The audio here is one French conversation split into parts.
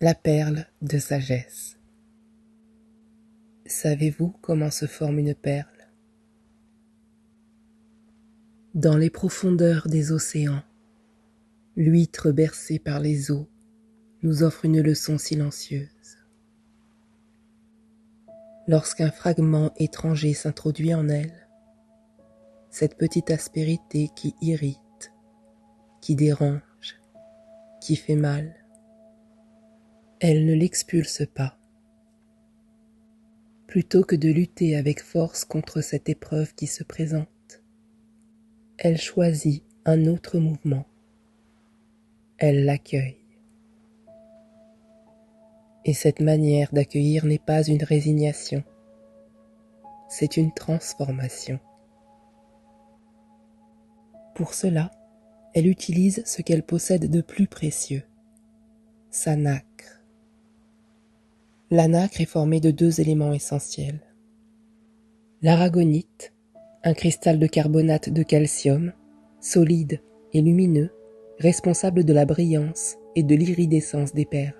La perle de sagesse. Savez-vous comment se forme une perle? Dans les profondeurs des océans, l'huître bercée par les eaux nous offre une leçon silencieuse. Lorsqu'un fragment étranger s'introduit en elle, cette petite aspérité qui irrite, qui dérange, qui fait mal, elle ne l'expulse pas. Plutôt que de lutter avec force contre cette épreuve qui se présente, elle choisit un autre mouvement. Elle l'accueille. Et cette manière d'accueillir n'est pas une résignation, c'est une transformation. Pour cela, elle utilise ce qu'elle possède de plus précieux, sa nacre. La nacre est formée de deux éléments essentiels. L'aragonite, un cristal de carbonate de calcium, solide et lumineux, responsable de la brillance et de l'iridescence des perles.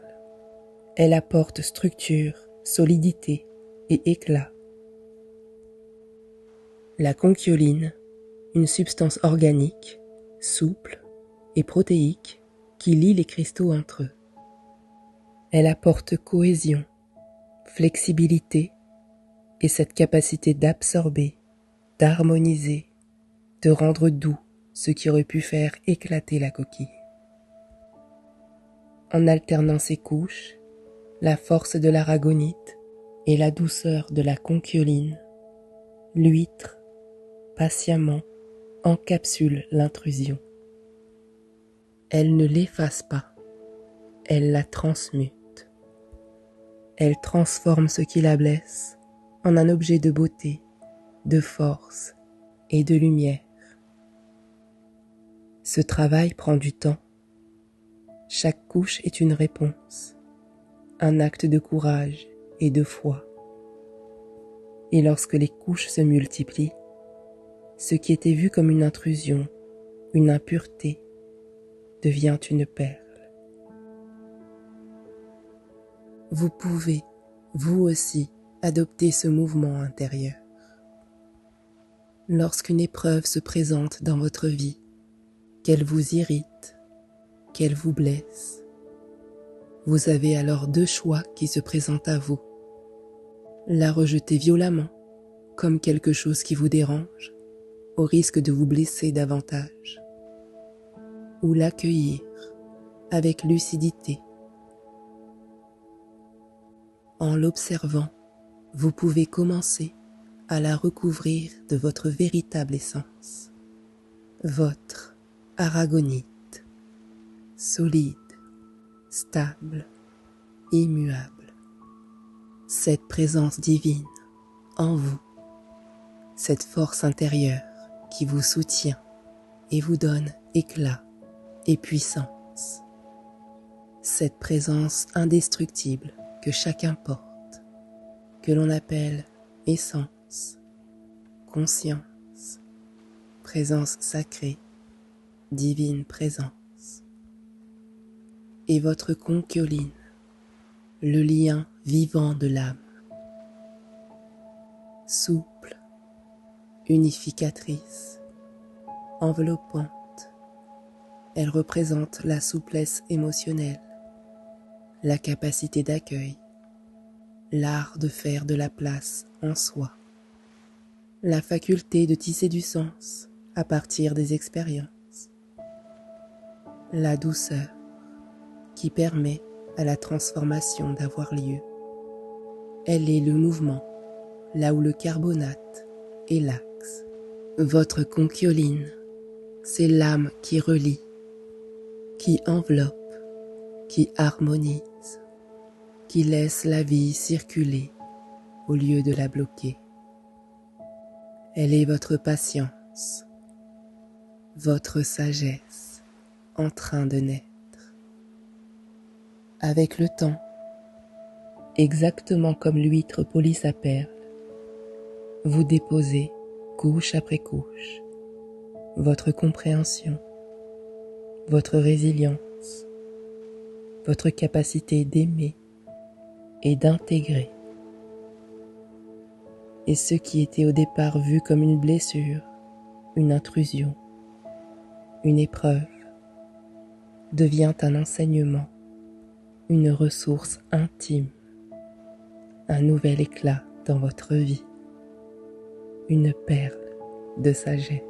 Elle apporte structure, solidité et éclat. La conchyoline, une substance organique, souple et protéique qui lie les cristaux entre eux. Elle apporte cohésion, flexibilité et cette capacité d'absorber, d'harmoniser, de rendre doux ce qui aurait pu faire éclater la coquille. En alternant ces couches, la force de l'aragonite et la douceur de la conchyoline, l'huître, patiemment, encapsule l'intrusion. Elle ne l'efface pas, elle la transmute. Elle transforme ce qui la blesse en un objet de beauté, de force et de lumière. Ce travail prend du temps. Chaque couche est une réponse, un acte de courage et de foi. Et lorsque les couches se multiplient, ce qui était vu comme une intrusion, une impureté, devient une perle. Vous pouvez, vous aussi, adopter ce mouvement intérieur. Lorsqu'une épreuve se présente dans votre vie, qu'elle vous irrite, qu'elle vous blesse, vous avez alors deux choix qui se présentent à vous. La rejeter violemment, comme quelque chose qui vous dérange, au risque de vous blesser davantage, ou l'accueillir avec lucidité. En l'observant, vous pouvez commencer à la recouvrir de votre véritable essence, votre aragonite, solide, stable, immuable. Cette présence divine en vous, cette force intérieure qui vous soutient et vous donne éclat et puissance. Cette présence indestructible que chacun porte, que l'on appelle essence, conscience, présence sacrée, divine présence. Et votre conchyoline, le lien vivant de l'âme, souple, unificatrice, enveloppante. Elle représente la souplesse émotionnelle, la capacité d'accueil, l'art de faire de la place en soi, la faculté de tisser du sens à partir des expériences, la douceur qui permet à la transformation d'avoir lieu. Elle est le mouvement, là où le carbonate est l'axe. Votre conchyoline, c'est l'âme qui relie, qui enveloppe, qui harmonise, qui laisse la vie circuler au lieu de la bloquer. Elle est votre patience, votre sagesse en train de naître. Avec le temps, exactement comme l'huître polit sa perle, vous déposez, couche après couche, votre compréhension, votre résilience, votre capacité d'aimer et d'intégrer. Et ce qui était au départ vu comme une blessure, une intrusion, une épreuve, devient un enseignement, une ressource intime, un nouvel éclat dans votre vie, une perle de sagesse.